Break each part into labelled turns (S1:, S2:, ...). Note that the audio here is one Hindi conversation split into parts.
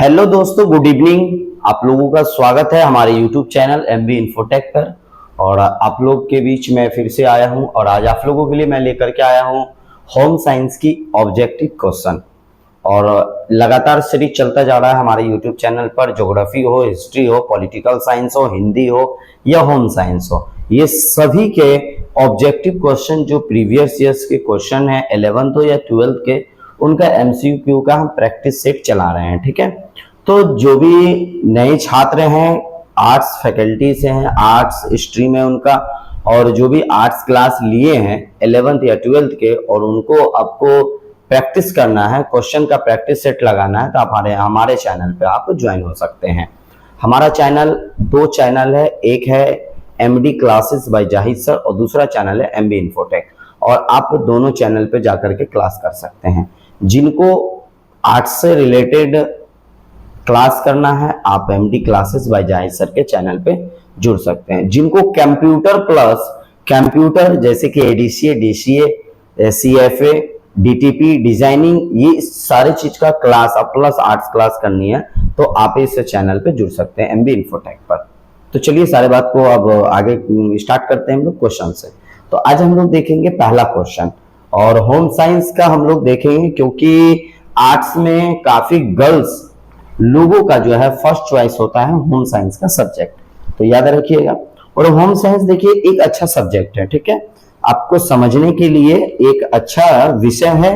S1: हेलो दोस्तों, गुड इवनिंग। आप लोगों का स्वागत है हमारे यूट्यूब चैनल एमबी इन्फोटेक पर। और आप लोग के बीच में फिर से आया हूं और आज आप लोगों के लिए मैं लेकर के आया हूं होम साइंस की ऑब्जेक्टिव क्वेश्चन। और लगातार सीरीज चलता जा रहा है हमारे यूट्यूब चैनल पर। ज्योग्राफी हो, हिस्ट्री हो, पॉलिटिकल साइंस हो, हिंदी हो या होम साइंस हो, ये सभी के ऑब्जेक्टिव क्वेश्चन जो प्रीवियस ईयर्स के क्वेश्चन है 11th हो या 12th के, उनका एमसीक्यू का हम प्रैक्टिस सेट चला रहे हैं। ठीक है, तो जो भी नए छात्र हैं, आर्ट्स फैकल्टी से हैं, आर्ट्स स्ट्रीम है उनका, और जो भी आर्ट्स क्लास लिए हैं 11th या 12th के, और उनको आपको प्रैक्टिस करना है, क्वेश्चन का प्रैक्टिस सेट लगाना है, तो आप हमारे चैनल पे आप ज्वाइन हो सकते हैं। हमारा चैनल दो चैनल है, एक है MD classes bye Zahid sir और दूसरा चैनल है एमबी इन्फोटेक। और आप दोनों चैनल पे जाकर के क्लास कर सकते हैं। जिनको आर्ट्स से रिलेटेड क्लास करना है, आप MD classes bye Zahid sir के चैनल पे जुड़ सकते हैं। जिनको कंप्यूटर प्लस कंप्यूटर जैसे कि ADCA, DCA, CFA, DTP, designing, ये सारे चीज का क्लास आप प्लस आर्ट्स क्लास करनी है, तो आप इस चैनल पे जुड़ सकते हैं एमबी इन्फोटेक पर। तो चलिए सारे बात को अब आगे स्टार्ट करते हैं हम लोग क्वेश्चन से। तो आज हम लोग देखेंगे पहला क्वेश्चन, और होम साइंस का हम लोग देखेंगे क्योंकि आर्ट्स में काफी गर्ल्स लोगों का जो है फर्स्ट चॉइस होता है होम साइंस का सब्जेक्ट, तो याद रखिएगा। और होम साइंस देखिए एक अच्छा सब्जेक्ट है, ठीक है, आपको समझने के लिए एक अच्छा विषय है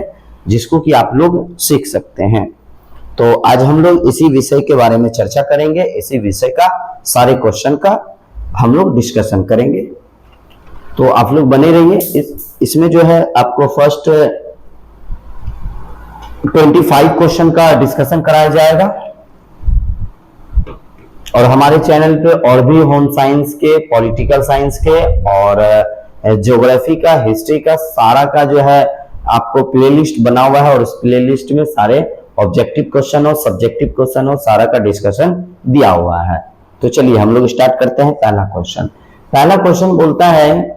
S1: जिसको कि आप लोग सीख सकते हैं। तो आज हम लोग इसी विषय के बारे में चर्चा करेंगे, इसी विषय का सारे क्वेश्चन का हम लोग डिस्कशन करेंगे। तो आप लोग बने रहिए। इसमें जो है आपको फर्स्ट 25 क्वेश्चन का डिस्कशन कराया जाएगा। और हमारे चैनल पे और भी होम साइंस के, पॉलिटिकल साइंस के और ज्योग्राफी का, हिस्ट्री का सारा का जो है आपको प्लेलिस्ट बना हुआ है, और उस प्लेलिस्ट में सारे ऑब्जेक्टिव क्वेश्चन और सब्जेक्टिव क्वेश्चन और सारा का डिस्कशन दिया हुआ है। तो चलिए हम लोग स्टार्ट करते हैं पहला क्वेश्चन। पहला क्वेश्चन बोलता है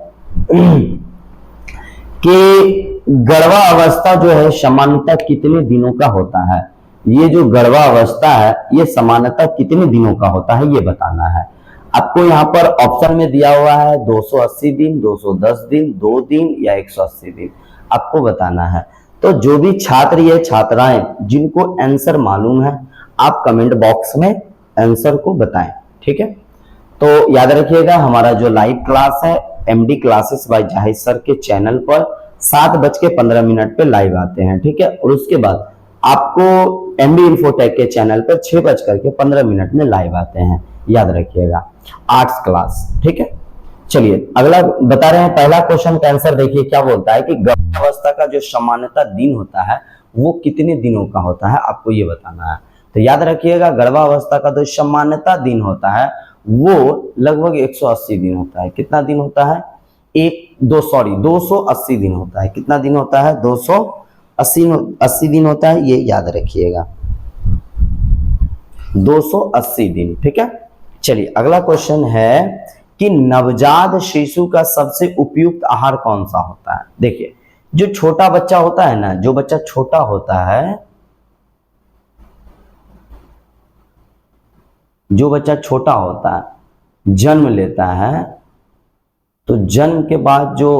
S1: कि गर्भा अवस्था जो है सामान्यतः कितने दिनों का होता है। ये जो गर्भा अवस्था है ये सामान्यतः कितने दिनों का होता है ये बताना है। आपको यहाँ पर ऑप्शन में दिया हुआ है 280 दिन, 210 दिन, 2 दिन या 180 दिन, आपको बताना है। तो जो भी छात्र या छात्राएं जिनको आंसर मालूम है, आप कमेंट बॉक्स में आंसर को बताएं, ठीक है। तो याद रखिएगा हमारा जो लाइव क्लास है MD classes bye Zahid sir के चैनल पर 7:15 पे लाइव आते हैं, ठीक है। और उसके बाद आपको एमबी इन्फोटेक के चैनल पर 6:15 में लाइव आते हैं, याद रखिएगा, आर्ट्स क्लास, ठीक है। चलिए अगला बता रहे हैं, पहला क्वेश्चन का आंसर देखिए क्या बोलता है कि गर्भावस्था का जो सामान्यतः दिन होता है वो कितने दिनों का होता है, आपको ये बताना है। तो याद रखिएगा गर्भावस्था का जो सामान्यतः दिन होता है वो लगभग 180 दिन होता है। कितना दिन होता है? 280 दिन होता है। कितना दिन होता है? 280 दिन होता है, ये याद रखिएगा, 280 दिन, ठीक है। चलिए अगला क्वेश्चन है कि नवजात शिशु का सबसे उपयुक्त आहार कौन सा होता है। देखिए जो छोटा बच्चा होता है ना, जो बच्चा छोटा होता है, जो बच्चा छोटा होता है, जन्म लेता है, तो जन्म के बाद जो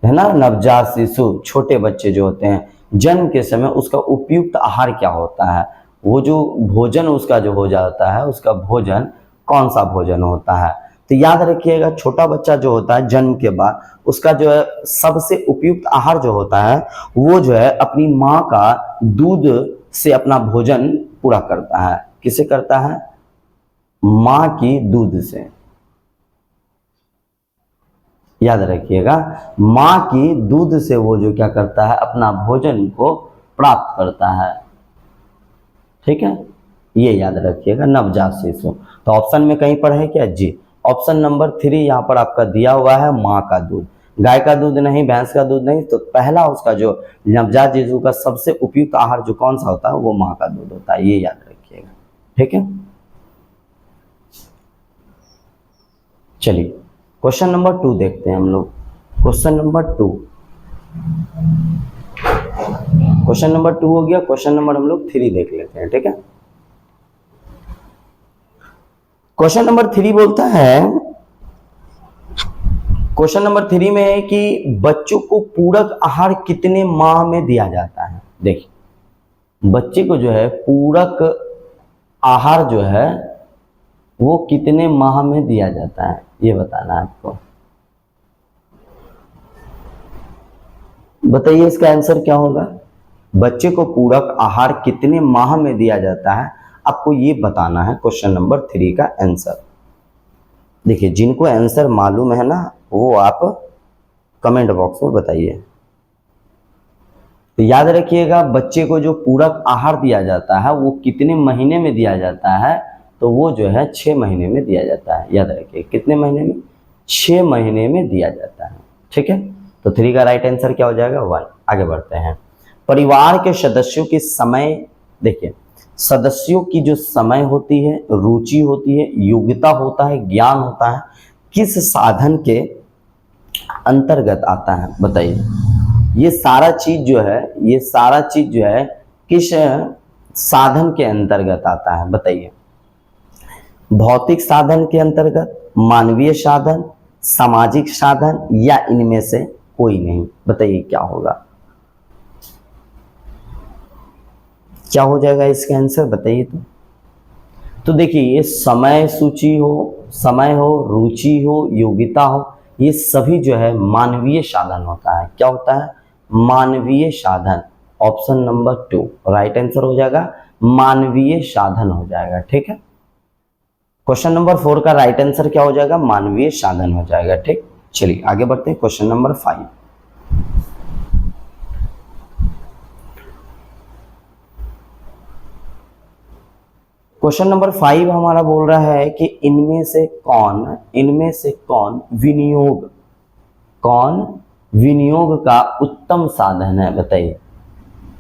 S1: है ना नवजात शिशु, छोटे बच्चे जो होते हैं, जन्म के समय उसका उपयुक्त आहार क्या होता है, वो जो भोजन उसका जो हो जाता है, उसका भोजन कौन सा भोजन होता है। तो याद रखिएगा छोटा बच्चा जो होता है जन्म के बाद, उसका जो है सबसे उपयुक्त आहार जो होता है वो जो है अपनी माँ का दूध से अपना भोजन पूरा करता है। किसे करता है? माँ की दूध से, याद रखिएगा, माँ की दूध से वो जो क्या करता है अपना भोजन को प्राप्त करता है, ठीक है, ये याद रखिएगा नवजात शिशु। तो ऑप्शन में कहीं पर है क्या जी? ऑप्शन नंबर 3 यहाँ पर आपका दिया हुआ है, माँ का दूध। गाय का दूध नहीं, भैंस का दूध नहीं, तो पहला उसका जो नवजात शिशु का सबसे उपयुक्त आहार जो कौन सा होता है वो माँ का दूध होता है, ये याद रखिएगा, ठीक है। चलिए क्वेश्चन नंबर 2 देखते हैं हम लोग। क्वेश्चन नंबर 2 हो गया। क्वेश्चन नंबर हम लोग 3 देख लेते हैं, ठीक है। क्वेश्चन नंबर 3 बोलता है, क्वेश्चन नंबर 3 में है कि बच्चों को पूरक आहार कितने माह में दिया जाता है। देखिए बच्चे को जो है पूरक आहार जो है वो कितने माह में दिया जाता है, ये बताना है आपको। बताइए इसका आंसर क्या होगा। बच्चे को पूरक आहार कितने माह में दिया जाता है, आपको ये बताना है क्वेश्चन नंबर 3 का आंसर। देखिए जिनको आंसर मालूम है ना वो आप कमेंट बॉक्स में बताइए। तो याद रखिएगा बच्चे को जो पूरक आहार दिया जाता है वो कितने महीने में दिया जाता है, तो वो जो है 6 महीने में दिया जाता है। याद रखिए कितने महीने में, 6 महीने में दिया जाता है। ठीक है, तो 3 का राइट आंसर क्या हो जाएगा 1। आगे बढ़ते हैं। परिवार के सदस्यों के समय, देखिए सदस्यों की जो समय होती है, रुचि होती है, योग्यता होता है, ज्ञान होता है, किस साधन के अंतर्गत आता है। बताइए ये सारा चीज जो है, ये सारा चीज जो है किस साधन के अंतर्गत आता है। बताइए भौतिक साधन के अंतर्गत, मानवीय साधन, सामाजिक साधन, या इनमें से कोई नहीं। बताइए क्या होगा, क्या हो जाएगा इसका आंसर बताइए। तो देखिए ये समय सूची हो, समय हो, रुचि हो, योग्यता हो, ये सभी जो है मानवीय साधन होता है। क्या होता है, मानवीय साधन। ऑप्शन नंबर 2 राइट आंसर हो जाएगा, मानवीय साधन हो जाएगा। ठीक है, क्वेश्चन नंबर 4 का राइट आंसर क्या हो जाएगा, मानवीय साधन हो जाएगा। ठीक, चलिए आगे बढ़ते हैं। क्वेश्चन नंबर 5, क्वेश्चन नंबर 5 हमारा बोल रहा है कि इनमें से कौन विनियोग का उत्तम साधन है। बताइए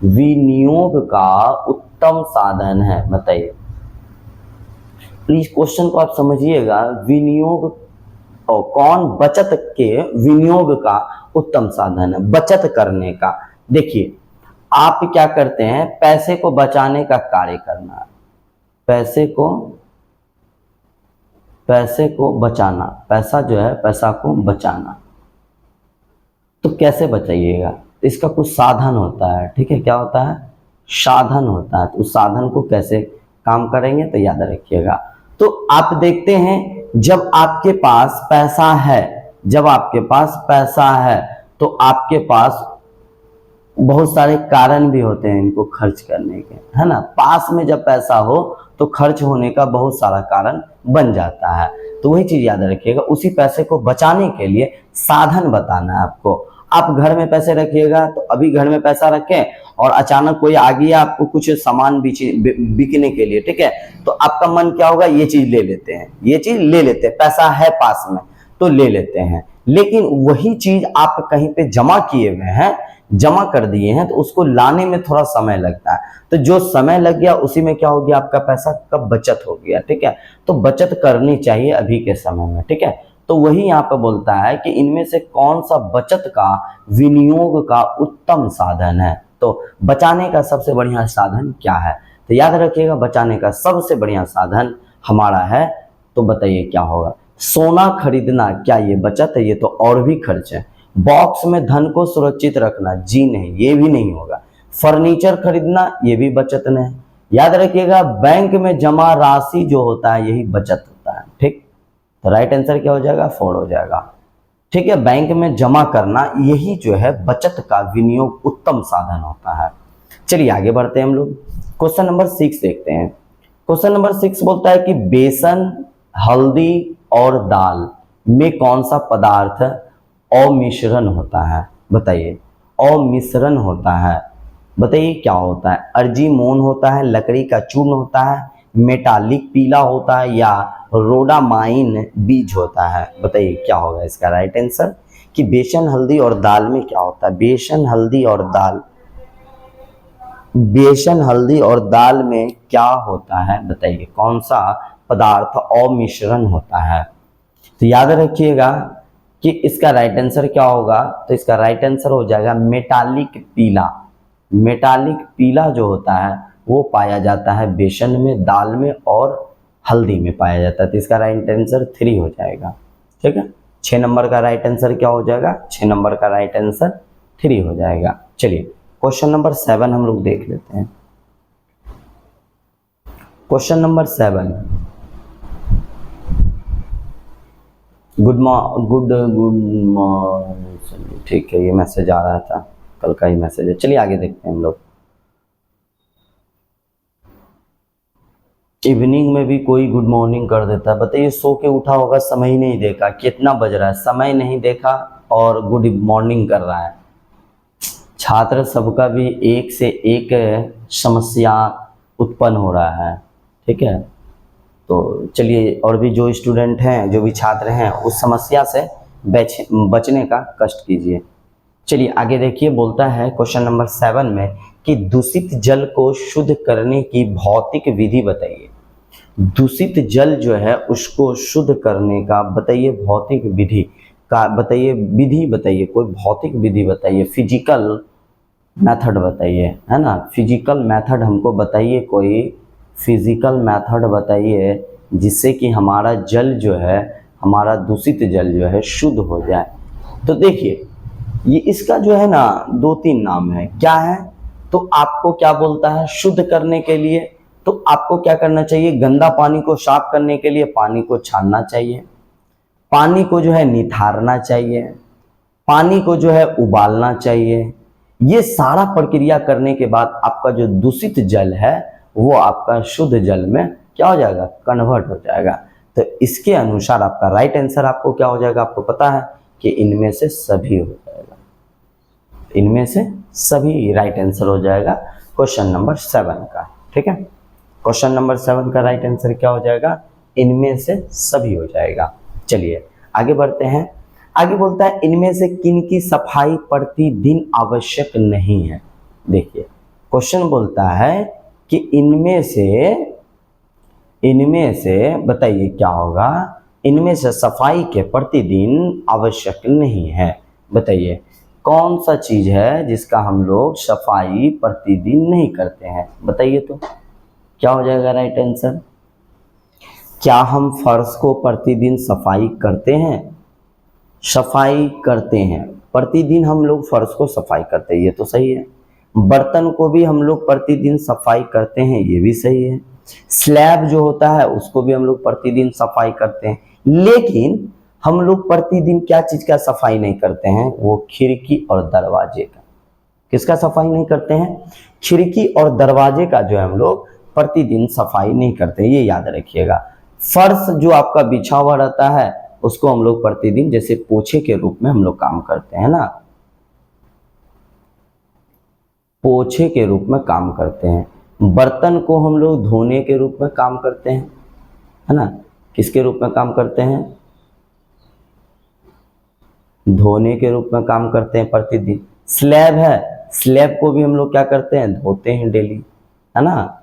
S1: विनियोग का उत्तम साधन है। बताइए प्लीज क्वेश्चन को आप समझिएगा। विनियोग और कौन बचत के विनियोग का उत्तम साधन है, बचत करने का। देखिए आप क्या करते हैं, पैसे को बचाने का कार्य करना, पैसे को बचाना, पैसा जो है पैसा को बचाना। तो कैसे बचाइएगा, इसका कुछ साधन होता है। ठीक है, क्या होता है, साधन होता है। तो उस साधन को कैसे काम करेंगे तो याद रखिएगा। तो आप देखते हैं जब आपके पास पैसा है, तो आपके पास बहुत सारे कारण भी होते हैं इनको खर्च करने के, है ना। पास में जब पैसा हो तो खर्च होने का बहुत सारा कारण बन जाता है। तो वही चीज याद रखिएगा। उसी पैसे को बचाने के लिए साधन बताना है आपको। आप घर में पैसे रखिएगा तो अभी घर में पैसा रखें और अचानक कोई आ गया आपको कुछ सामान बिकने के लिए, ठीक है, तो आपका मन क्या होगा, ये चीज ले लेते हैं, पैसा है पास में तो ले लेते हैं। लेकिन वही चीज आप कहीं पे जमा किए हुए हैं, जमा कर दिए हैं, तो उसको लाने में थोड़ा समय लगता है। तो जो समय लग गया उसी में क्या हो गया, आपका पैसा का बचत हो गया। ठीक है, तो बचत करनी चाहिए अभी के समय में। ठीक है, तो वही यहाँ पे बोलता है कि इनमें से कौन सा बचत का विनियोग का उत्तम साधन है। तो बचाने का सबसे बढ़िया साधन क्या है, तो याद रखिएगा बचाने का सबसे बढ़िया साधन हमारा है। तो बताइए क्या होगा। सोना खरीदना, क्या ये बचत है, ये तो और भी खर्च है। बॉक्स में धन को सुरक्षित रखना, जी नहीं, ये भी नहीं होगा। फर्नीचर खरीदना, ये भी बचत नहीं। याद रखिएगा बैंक में जमा राशि जो होता है यही बचत होता है। ठीक, तो राइट आंसर क्या हो जाएगा, 4 हो जाएगा। ठीक है, बैंक में जमा करना यही जो है बचत का विनियोग उत्तम साधन होता है। चलिए आगे बढ़ते हैं हम लोग। क्वेश्चन नंबर 6 देखते हैं। क्वेश्चन नंबर 6 बोलता है कि बेसन, हल्दी और दाल में कौन सा पदार्थ अमिश्रण होता है। बताइए अमिश्रण होता है, बताइए क्या होता है। अर्जिमोन होता है, लकड़ी का चूर्ण होता है, मेटालिक पीला होता है, या रोडामाइन बीज होता है। बताइए क्या होगा इसका राइट आंसर, कि बेसन, हल्दी और दाल में क्या होता है। बेसन, हल्दी और दाल में क्या होता है, बताइए कौन सा पदार्थ अमिश्रण होता है। तो याद रखिएगा कि इसका राइट आंसर क्या होगा, तो इसका राइट आंसर हो जाएगा मेटालिक पीला। मेटालिक पीला जो होता है वो पाया जाता है बेसन में, दाल में और हल्दी में पाया जाता है। तो इसका राइट आंसर 3 हो जाएगा। ठीक है, 6 नंबर का राइट आंसर क्या हो जाएगा? 6 नंबर का राइट आंसर 3 हो जाएगा। चलिए क्वेश्चन नंबर 7 हम लोग देख लेते हैं। Question number 7, good morning. ठीक है, ये मैसेज आ रहा था, कल का ही मैसेज है। चलिए आगे देखते हैं हम लोग। इवनिंग में भी कोई गुड मॉर्निंग कर देता है। बताइए, सो के उठा होगा, समय ही नहीं देखा, कितना बज रहा है, समय नहीं देखा और गुड मॉर्निंग कर रहा है। छात्र सबका भी एक से एक समस्या उत्पन्न हो रहा है। ठीक है, तो चलिए, और भी जो स्टूडेंट हैं, जो भी छात्र हैं, उस समस्या से बचने का कष्ट कीजिए। चलिए आगे देखिए, बोलता है क्वेश्चन नंबर 7 में कि दूषित जल को शुद्ध करने की भौतिक विधि बताइए। दूषित जल जो है उसको शुद्ध करने का बताइए, भौतिक विधि का बताइए, विधि बताइए, कोई भौतिक विधि बताइए, फिजिकल मेथड बताइए, है ना। फिजिकल मेथड हमको बताइए, कोई फिजिकल मेथड बताइए जिससे कि हमारा जल जो है, हमारा दूषित जल जो है शुद्ध हो जाए। तो देखिए, ये इसका जो है ना 2-3 नाम है। क्या है? तो आपको क्या बोलता है, शुद्ध करने के लिए तो आपको क्या करना चाहिए, गंदा पानी को साफ करने के लिए पानी को छानना चाहिए, पानी को जो है निथारना चाहिए, पानी को जो है उबालना चाहिए। ये सारा प्रक्रिया करने के बाद आपका जो दूषित जल है वो आपका शुद्ध जल में क्या हो जाएगा, कन्वर्ट हो जाएगा। तो इसके अनुसार आपका राइट आंसर आपको क्या हो जाएगा, आपको पता है कि इनमें से सभी हो जाएगा, इनमें से सभी राइट आंसर हो जाएगा क्वेश्चन नंबर 7 का। ठीक है, क्वेश्चन नंबर 7 का राइट आंसर क्या हो जाएगा, इनमें से सभी हो जाएगा। चलिए आगे बढ़ते हैं। आगे बोलता है, इनमें से किन की सफाई प्रतिदिन आवश्यक नहीं है। देखिए क्वेश्चन बोलता है कि इनमें से बताइए क्या होगा, इनमें से सफाई के प्रतिदिन आवश्यक नहीं है। बताइए कौन सा चीज है जिसका हम लोग सफाई प्रतिदिन नहीं करते हैं? बताइए तो क्या हो जाएगा राइट आंसर। क्या हम फर्श को प्रतिदिन सफाई करते हैं? सफाई करते हैं, प्रतिदिन हम लोग फर्श को सफाई करते हैं, ये तो सही है। बर्तन को भी हम लोग प्रतिदिन सफाई करते हैं, ये भी सही है। स्लैब जो होता है उसको भी हम लोग प्रतिदिन सफाई करते हैं, लेकिन हम लोग प्रतिदिन क्या चीज का सफाई नहीं करते हैं, वो खिड़की और दरवाजे का। किसका सफाई नहीं करते हैं? खिड़की और दरवाजे का जो है हम लोग प्रतिदिन सफाई नहीं करते, ये याद रखिएगा। फर्श जो आपका बिछा हुआ रहता है उसको हम लोग प्रतिदिन जैसे पोछे के रूप में हम लोग काम करते हैं ना, पोछे के रूप में काम करते हैं। बर्तन को हम लोग धोने के रूप में काम करते हैं, है ना। किसके रूप में काम करते हैं? धोने के रूप में काम करते हैं प्रतिदिन। स्लैब है, स्लैब को भी हम लोग क्या करते हैं, धोते हैं डेली, है ना,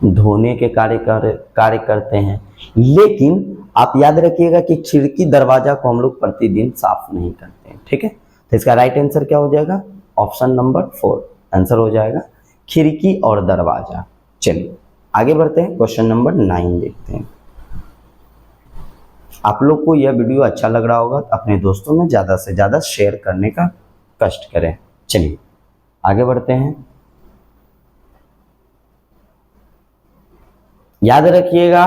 S1: धोने के कार्य करते हैं। लेकिन आप याद रखिएगा कि खिड़की दरवाजा को हम लोग प्रतिदिन साफ नहीं करते हैं। ठीक है, तो इसका राइट आंसर क्या हो जाएगा, ऑप्शन नंबर 4 आंसर हो जाएगा, खिड़की और दरवाजा। चलिए आगे बढ़ते हैं, क्वेश्चन नंबर 9 देखते हैं। आप लोग को यह वीडियो अच्छा लग रहा होगा तो अपने दोस्तों में ज़्यादा से ज़्यादा शेयर करने का कष्ट करें। चलिए आगे बढ़ते हैं। याद रखिएगा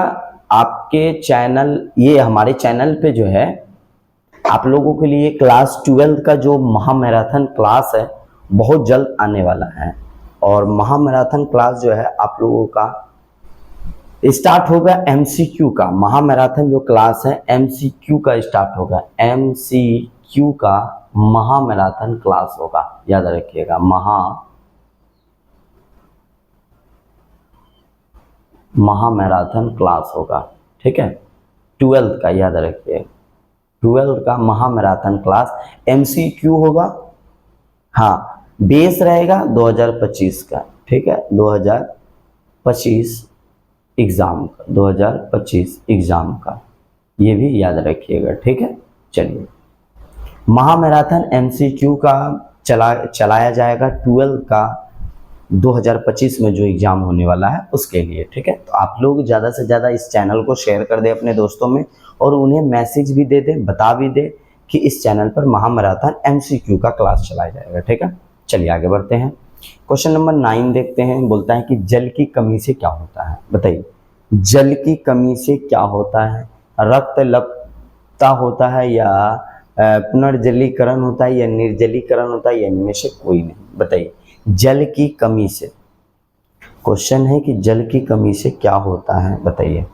S1: आपके चैनल, ये हमारे चैनल पे जो है आप लोगों के लिए क्लास 12 का जो महामैराथन क्लास है बहुत जल्द आने वाला है। और महामैराथन क्लास जो है आप लोगों का स्टार्ट होगा एमसीक्यू का। महामैराथन जो क्लास है एमसीक्यू का स्टार्ट होगा, एमसीक्यू का महामैराथन क्लास होगा, याद रखिएगा महामैराथन क्लास होगा। ठीक है, 12 का याद रखिए, 12 का महामैराथन क्लास एमसीक्यू होगा। हाँ, बेस रहेगा 2025 का। ठीक है, 2025 एग्जाम का, 2025 एग्जाम का, ये भी याद रखिएगा। ठीक है, चलिए महामैराथन एमसीक्यू का चलाया जाएगा 12 का 2025 में जो एग्ज़ाम होने वाला है उसके लिए। ठीक है, तो आप लोग ज़्यादा से ज़्यादा इस चैनल को शेयर कर दें अपने दोस्तों में, और उन्हें मैसेज भी दे दें, बता भी दें कि इस चैनल पर महामैराथन MCQ का क्लास चलाया जाएगा। ठीक है, चलिए आगे बढ़ते हैं। क्वेश्चन नंबर 9 देखते हैं। बोलता है कि जल की कमी से क्या होता है, बताइए। जल की कमी से क्या होता है? रक्तलप्तता होता है, या पुनर्जलीकरण होता है, या निर्जलीकरण होता है, या इनमें से कोई नहीं? बताइए। जल की कमी से क्वेश्चन है कि जल की कमी से क्या होता है, बताइए।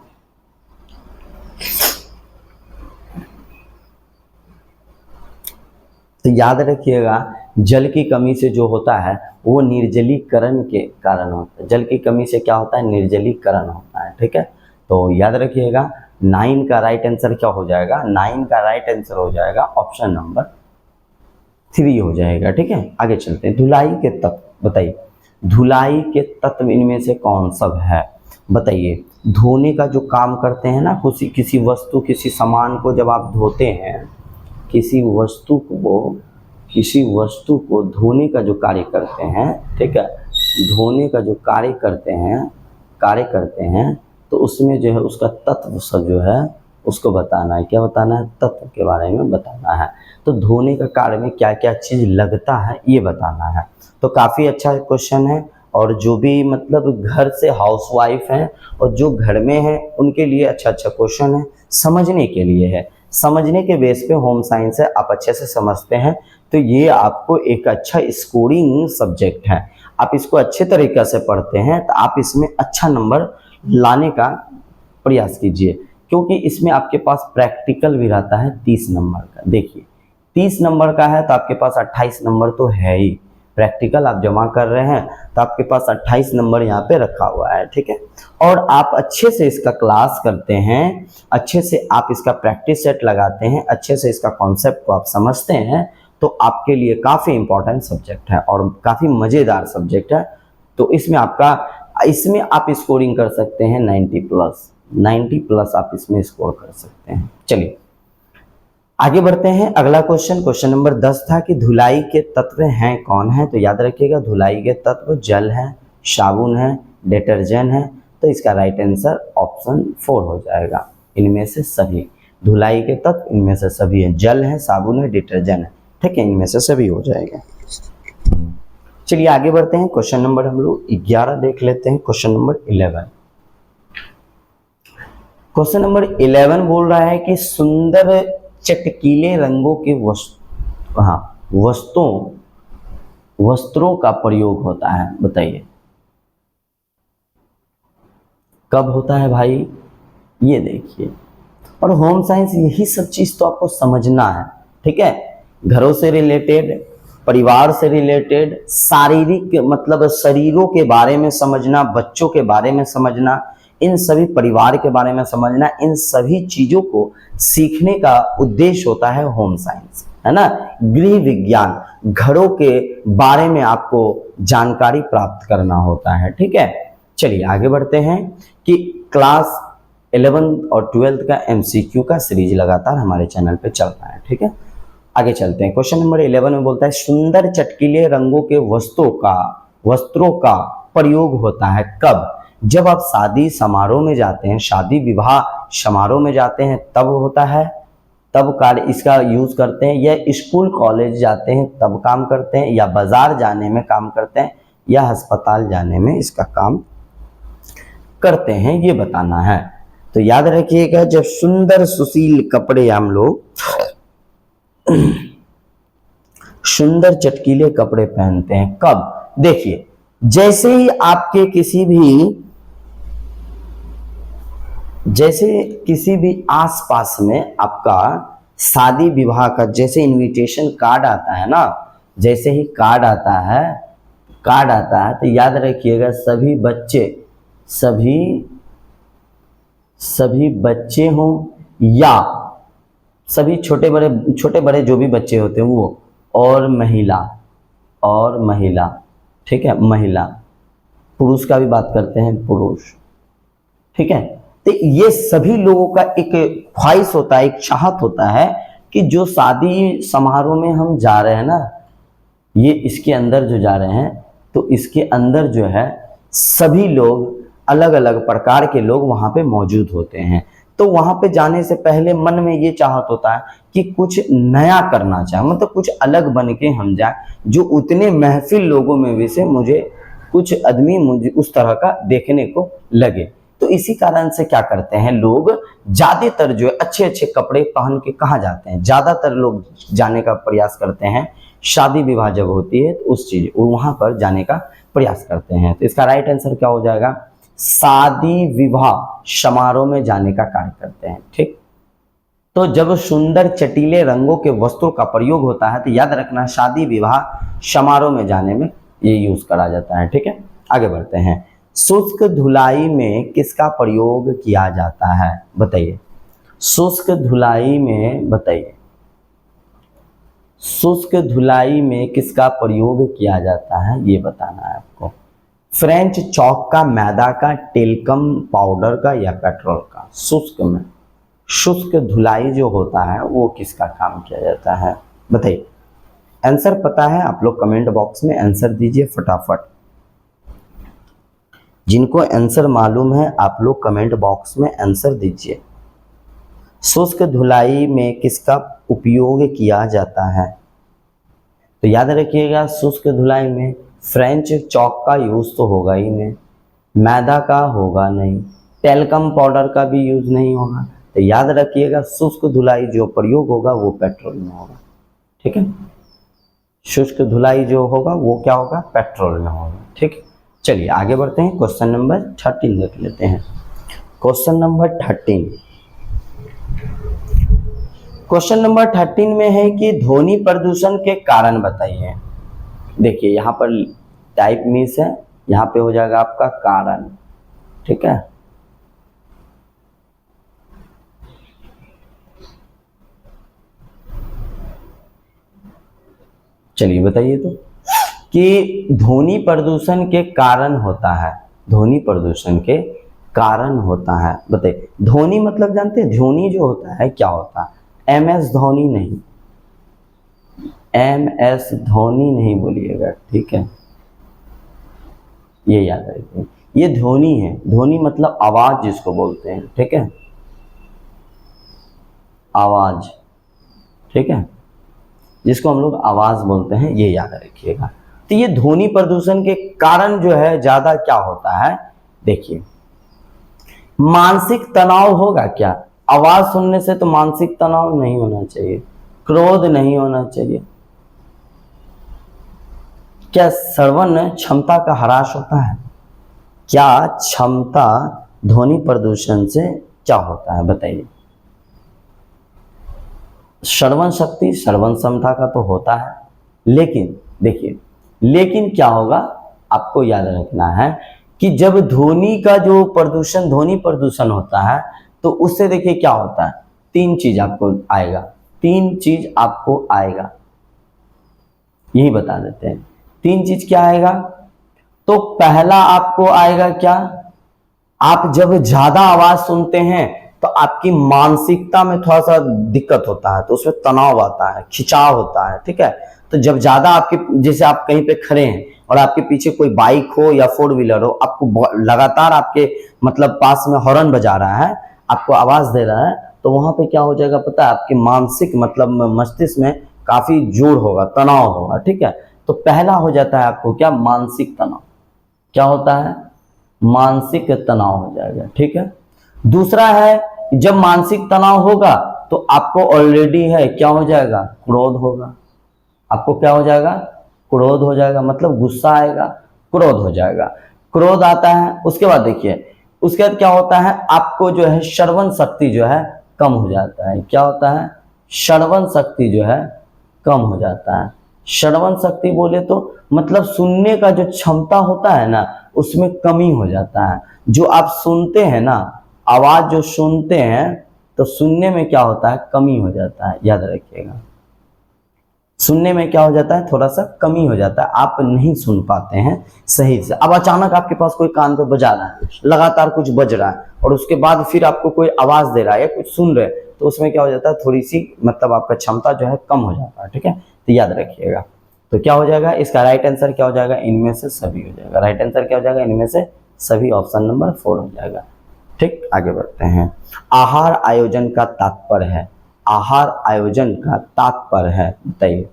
S1: तो याद रखिएगा, जल की कमी से जो होता है वो निर्जलीकरण के कारण होता है। जल की कमी से क्या होता है? निर्जलीकरण होता है। ठीक है, तो याद रखिएगा 9 का राइट आंसर क्या हो जाएगा? 9 का राइट आंसर हो जाएगा ऑप्शन नंबर 3 हो जाएगा। ठीक है, आगे चलते हैं। धुलाई के तत्व, बताइए। धुलाई के तत्व इनमें से कौन सब है, बताइए। धोने का जो काम करते हैं ना, किसी वस्तु, किसी सामान को जब आप धोते हैं, किसी वस्तु को धोने का जो कार्य करते हैं, ठीक है, धोने का जो कार्य करते हैं, तो उसमें जो है उसका तत्व सब जो है उसको बताना है। क्या बताना है? तत्व के बारे में बताना है। तो धोने का कार्य में क्या क्या चीज़ लगता है ये बताना है। तो काफ़ी अच्छा क्वेश्चन है, और जो भी मतलब घर से हाउसवाइफ हैं और जो घर में हैं उनके लिए अच्छा क्वेश्चन है, समझने के लिए है। समझने के बेस पे होम साइंस है, आप अच्छे से समझते हैं तो ये आपको एक अच्छा स्कोरिंग सब्जेक्ट है। आप इसको अच्छे तरीके से पढ़ते हैं तो आप इसमें अच्छा नंबर लाने का प्रयास कीजिए, क्योंकि इसमें आपके पास प्रैक्टिकल भी रहता है 30 नंबर का। देखिए 30 नंबर का है तो आपके पास 28 नंबर तो है ही। प्रैक्टिकल आप जमा कर रहे हैं तो आपके पास 28 नंबर यहाँ पे रखा हुआ है। ठीक है, और आप अच्छे से इसका क्लास करते हैं, अच्छे से आप इसका प्रैक्टिस सेट लगाते हैं, अच्छे से इसका कॉन्सेप्ट को आप समझते हैं, तो आपके लिए काफ़ी इंपॉर्टेंट सब्जेक्ट है और काफ़ी मज़ेदार सब्जेक्ट है। तो इसमें आप स्कोरिंग कर सकते हैं 90 प्लस आप इसमें स्कोर कर सकते हैं। चलिए आगे बढ़ते हैं। अगला क्वेश्चन नंबर 10 था कि धुलाई के तत्व हैं कौन है। तो याद रखिएगा, धुलाई के तत्व जल है, साबुन है, डिटर्जेंट है। तो इसका राइट आंसर ऑप्शन 4 हो जाएगा। इनमें से सभी धुलाई के तत्व इनमें से सभी है, जल है, साबुन है, डिटर्जेंट है। ठीक है, इनमें से सभी हो जाएगा। चलिए आगे बढ़ते हैं। क्वेश्चन नंबर हम लोग 11 देख लेते हैं। क्वेश्चन नंबर 11 बोल रहा है कि सुंदर चटकीले रंगों के वस्त्रों का प्रयोग होता है, बताइए। कब होता है भाई? ये देखिए, और होम साइंस यही सब चीज तो आपको समझना है। ठीक है, घरों से रिलेटेड, परिवार से रिलेटेड, शारीरिक मतलब शरीरों के बारे में समझना, बच्चों के बारे में समझना, इन सभी परिवार के बारे में समझना, इन सभी चीजों को सीखने का उद्देश्य होता है होम साइंस, है ना। गृह विज्ञान, घरों के बारे में आपको जानकारी प्राप्त करना होता है। ठीक है, चलिए आगे बढ़ते हैं कि क्लास 11 और 12 का MCQ का सीरीज लगातार हमारे चैनल पे चल रहा है। ठीक है, आगे चलते हैं। क्वेश्चन नंबर 11 में बोलता है सुंदर चटकीले रंगों के वस्त्रों का प्रयोग होता है कब? जब आप शादी समारोह में जाते हैं, शादी विवाह समारोह में जाते हैं तब होता है, तब कार्य इसका यूज करते हैं, या स्कूल कॉलेज जाते हैं तब काम करते हैं, या बाजार जाने में काम करते हैं, या अस्पताल जाने में इसका काम करते हैं, ये बताना है। तो याद रखिएगा, जब सुंदर सुशील कपड़े हम लोग सुंदर चटकीले कपड़े पहनते हैं कब? देखिए, जैसे ही आपके किसी भी आसपास में आपका शादी विवाह का जैसे इनविटेशन कार्ड आता है ना, जैसे ही कार्ड आता है तो याद रखिएगा सभी बच्चे हों या सभी छोटे बड़े जो भी बच्चे होते हैं वो, और महिला, ठीक है, महिला, पुरुष का भी बात करते हैं, पुरुष। ठीक है, तो ये सभी लोगों का एक ख्वाहिश होता है, एक चाहत होता है कि जो शादी समारोह में हम जा रहे हैं ना, ये इसके अंदर जो जा रहे हैं, तो इसके अंदर जो है सभी लोग, अलग अलग प्रकार के लोग वहां पे मौजूद होते हैं। तो वहां पे जाने से पहले मन में ये चाहत होता है कि कुछ नया करना चाहे, मतलब कुछ अलग बन के हम जाए, जो उतने महफिल लोगों में से मुझे कुछ आदमी मुझे उस तरह का देखने को लगे। तो इसी कारण से क्या करते हैं लोग, ज्यादातर जो है अच्छे अच्छे कपड़े पहन के कहाँ जाते हैं, ज्यादातर लोग जाने का प्रयास करते हैं, शादी विवाह जब होती है तो उस चीज वहां पर जाने का प्रयास करते हैं। तो इसका राइट आंसर क्या हो जाएगा, शादी विवाह समारोह में जाने का कार्य करते हैं। ठीक, तो जब सुंदर चटीले रंगों के वस्त्रों का प्रयोग होता है तो याद रखना शादी विवाह समारोह में जाने में ये यूज करा जाता है। ठीक है, आगे बढ़ते हैं। शुष्क धुलाई में किसका प्रयोग किया जाता है, बताइए। शुष्क धुलाई में, बताइए, शुष्क धुलाई में किसका प्रयोग किया जाता है, ये बताना है आपको। फ्रेंच चॉक का, मैदा का, टेल्कम पाउडर का या पेट्रोल का। शुष्क में, शुष्क धुलाई जो होता है वो किसका काम किया जाता है, बताइए। आंसर पता है आप लोग कमेंट बॉक्स में आंसर दीजिए फटाफट। जिनको आंसर मालूम है आप लोग कमेंट बॉक्स में आंसर दीजिए। शुष्क धुलाई में किसका उपयोग किया जाता है, तो याद रखिएगा शुष्क धुलाई में फ्रेंच चॉक का यूज तो होगा ही नहीं, मैदा का होगा नहीं, टेल्कम पाउडर का भी यूज नहीं होगा। तो याद रखिएगा शुष्क धुलाई जो प्रयोग होगा वो पेट्रोल में होगा। ठीक है, शुष्क धुलाई जो होगा वो क्या होगा, पेट्रोल में होगा। ठीक है, चलिए आगे बढ़ते हैं। क्वेश्चन नंबर 13 देख लेते हैं। क्वेश्चन नंबर 13, क्वेश्चन नंबर 13 में है कि ध्वनि प्रदूषण के कारण बताइए। देखिए यहाँ पर टाइप मिस है, यहाँ पे हो जाएगा आपका कारण। ठीक है, चलिए बताइए तो कि ध्वनि प्रदूषण के कारण होता है, ध्वनि प्रदूषण के कारण होता है, बताइए। ध्वनि मतलब जानते हैं, ध्वनि जो होता है क्या होता है, MS धोनी नहीं, MS धोनी नहीं बोलिएगा। ठीक है, ये याद रखिए, ये ध्वनि है। ध्वनि मतलब आवाज जिसको बोलते हैं। ठीक है, आवाज, ठीक है, जिसको हम लोग आवाज बोलते हैं, ये याद रखिएगा। तो ये ध्वनि प्रदूषण के कारण जो है ज्यादा क्या होता है, देखिए मानसिक तनाव होगा क्या, आवाज सुनने से तो मानसिक तनाव नहीं होना चाहिए, क्रोध नहीं होना चाहिए। क्या श्रवण क्षमता का ह्रास होता है, क्या क्षमता ध्वनि प्रदूषण से क्या होता है, बताइए। श्रवण शक्ति, श्रवण क्षमता का तो होता है, लेकिन देखिए, लेकिन क्या होगा आपको याद रखना है कि जब ध्वनि का जो प्रदूषण, ध्वनि प्रदूषण होता है तो उससे देखिए क्या होता है, तीन चीज आपको आएगा, तीन चीज आपको आएगा, यही बता देते हैं। तीन चीज क्या आएगा, तो पहला आपको आएगा क्या, आप जब ज्यादा आवाज सुनते हैं तो आपकी मानसिकता में थोड़ा सा दिक्कत होता है, तो उसमें तनाव आता है, खिंचाव होता है। ठीक है, तो जब ज्यादा आपके, जैसे आप कहीं पे खड़े हैं और आपके पीछे कोई बाइक हो या 4 व्हीलर हो, आपको लगातार आपके मतलब पास में हॉर्न बजा रहा है, आपको आवाज दे रहा है, तो वहां पे क्या हो जाएगा पता है, आपके मानसिक मतलब मस्तिष्क में काफी जोर होगा, तनाव होगा। ठीक है, तो पहला हो जाता है आपको क्या, मानसिक तनाव। क्या होता है, मानसिक तनाव हो जाएगा। ठीक है, दूसरा है जब मानसिक तनाव होगा तो आपको ऑलरेडी है क्या हो जाएगा, क्रोध होगा। आपको क्या हो जाएगा, क्रोध हो जाएगा, मतलब गुस्सा आएगा, क्रोध हो जाएगा, क्रोध आता है। उसके बाद देखिए, उसके बाद क्या होता है, आपको जो है श्रवण शक्ति जो है कम हो जाता है। क्या होता है, श्रवण शक्ति जो है कम हो जाता है। श्रवण शक्ति बोले तो मतलब सुनने का जो क्षमता होता है ना, उसमें कमी हो जाता है। जो आप सुनते हैं ना, आवाज जो सुनते हैं, तो सुनने में क्या होता है, कमी हो जाता है, याद रखिएगा। सुनने में क्या हो जाता है, थोड़ा सा कमी हो जाता है, आप नहीं सुन पाते हैं सही से। अब अचानक आपके पास कोई कान पे बजा रहा है, लगातार कुछ बज रहा है, और उसके बाद फिर आपको कोई आवाज दे रहा है या कुछ सुन रहे, तो उसमें क्या हो जाता है, थोड़ी सी मतलब आपका क्षमता जो है कम हो जाता है। ठीक है, तो याद रखिएगा। तो क्या हो जाएगा, इसका राइट आंसर क्या हो जाएगा, इनमें से सभी हो जाएगा। राइट आंसर क्या हो जाएगा, इनमें से सभी, ऑप्शन नंबर 4 हो जाएगा। ठीक, आगे बढ़ते हैं। आहार आयोजन का तात्पर्य है, आहार आयोजन का तात्पर्य है, बताइए।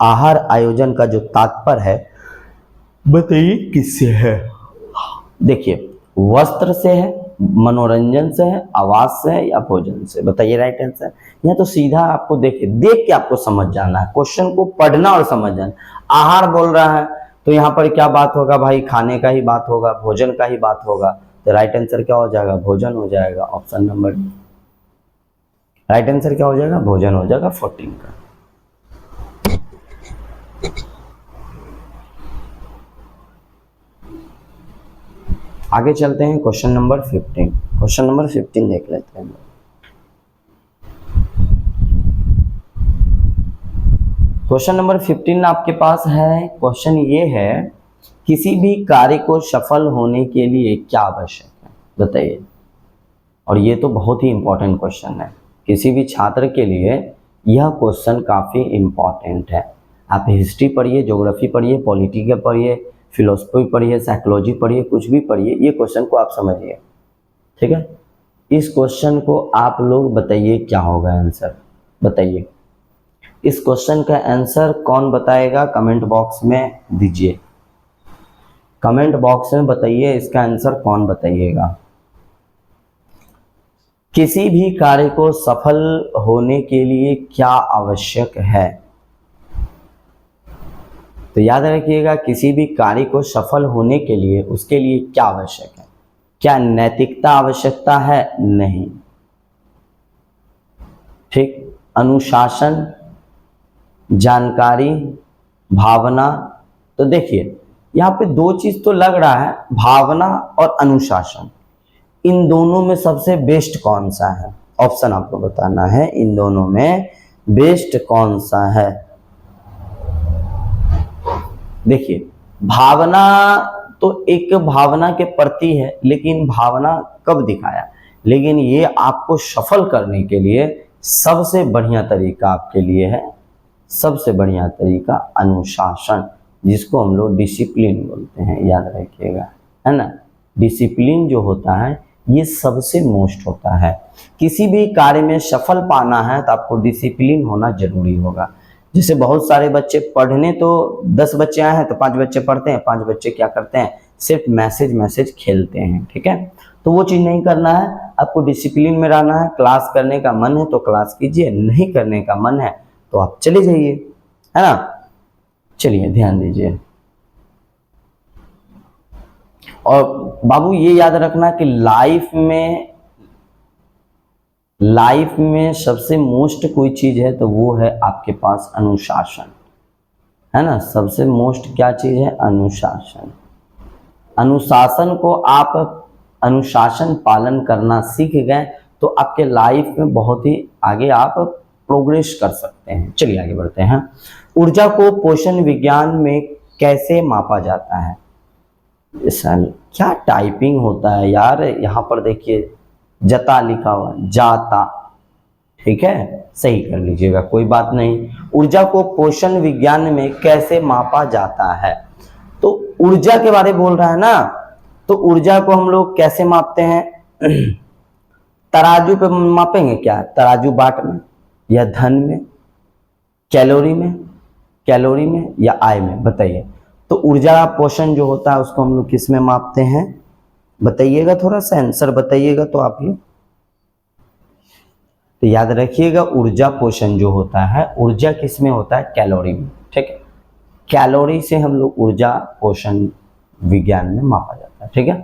S1: आहार आयोजन का जो तात्पर्य है, बताइए किससे है। देखिए, वस्त्र से है, मनोरंजन से है, आवास से है, या भोजन से, बताइए राइट आंसर। यहाँ तो सीधा आपको देखिए, देख के आपको समझ जाना है, क्वेश्चन को पढ़ना और समझ जाना। आहार बोल रहा है तो यहाँ पर क्या बात होगा भाई, खाने का ही बात होगा, भोजन का ही बात होगा। तो राइट आंसर क्या हो जाएगा, भोजन हो जाएगा, ऑप्शन नंबर। राइट आंसर क्या हो जाएगा, भोजन हो जाएगा 14 का। आगे चलते हैं, क्वेश्चन नंबर 15। क्वेश्चन नंबर 15 देख लेते हैं। क्वेश्चन नंबर 15 आपके पास है। क्वेश्चन ये है, किसी भी कार्य को सफल होने के लिए क्या आवश्यक है, बताइए। और ये तो बहुत ही इंपॉर्टेंट क्वेश्चन है, किसी भी छात्र के लिए यह क्वेश्चन काफ़ी इंपॉर्टेंट है। आप हिस्ट्री पढ़िए, ज्योग्राफी पढ़िए, पॉलिटिकल पढ़िए, फिलोसफी पढ़िए, साइकोलॉजी पढ़िए, कुछ भी पढ़िए, ये क्वेश्चन को आप समझिए, ठीक है। इस क्वेश्चन को आप लोग बताइए क्या होगा आंसर, बताइए। इस क्वेश्चन का आंसर कौन बताएगा, कमेंट बॉक्स में दीजिए। कमेंट बॉक्स में बताइए इसका आंसर कौन बताइएगा। किसी भी कार्य को सफल होने के लिए क्या आवश्यक है, तो याद रखिएगा, किसी भी कार्य को सफल होने के लिए उसके लिए क्या आवश्यक है। क्या नैतिकता आवश्यकता है, नहीं। ठीक, अनुशासन, जानकारी, भावना। तो देखिए यहाँ पे दो चीज तो लग रहा है, भावना और अनुशासन। इन दोनों में सबसे बेस्ट कौन सा है, ऑप्शन आपको बताना है, इन दोनों में बेस्ट कौन सा है। देखिए, भावना तो एक भावना के प्रति है, लेकिन भावना कब दिखाया, लेकिन ये आपको सफल करने के लिए सबसे बढ़िया तरीका आपके लिए है, सबसे बढ़िया तरीका अनुशासन, जिसको हम लोग डिसिप्लिन बोलते हैं, याद रखिएगा, है ना। डिसिप्लिन जो होता है ये सबसे मोस्ट होता है। किसी भी कार्य में सफल पाना है तो आपको डिसिप्लिन होना जरूरी होगा। जैसे बहुत सारे बच्चे पढ़ने, तो 10 बच्चे आए हैं तो 5 बच्चे पढ़ते हैं, 5 बच्चे क्या करते हैं, सिर्फ मैसेज खेलते हैं, ठीक है। तो वो चीज़ नहीं करना है, आपको डिसिप्लिन में रहना है। क्लास करने का मन है तो क्लास कीजिए, नहीं करने का मन है तो आप चले जाइए, है ना। चलिए ध्यान दीजिए। और बाबू ये याद रखना कि लाइफ में सबसे मोस्ट कोई चीज है तो वो है आपके पास अनुशासन, है ना। सबसे मोस्ट क्या चीज है, अनुशासन। अनुशासन को आप अनुशासन पालन करना सीख गए तो आपके लाइफ में बहुत ही आगे आप प्रोग्रेस कर सकते हैं। चलिए आगे बढ़ते हैं। ऊर्जा को पोषण विज्ञान में कैसे मापा जाता है। सर क्या टाइपिंग होता है यार, यहाँ पर देखिए जता लिखा हुआ, जाता, ठीक है, सही कर लीजिएगा, कोई बात नहीं। ऊर्जा को पोषण विज्ञान में कैसे मापा जाता है, तो ऊर्जा के बारे में बोल रहा है ना, तो ऊर्जा को हम लोग कैसे मापते हैं, तराजू पे मापेंगे क्या, तराजू बाट में या धन में, कैलोरी में या आय में, बताइए। तो ऊर्जा पोषण जो होता है उसको हम लोग किस में मापते हैं, बताइएगा, थोड़ा सा आंसर बताइएगा तो आप लोग। तो याद रखिएगा, ऊर्जा पोषण जो होता है, ऊर्जा किस में होता है, कैलोरी में, ठीक है। कैलोरी से हम लोग ऊर्जा पोषण विज्ञान में मापा जाता है, ठीक है।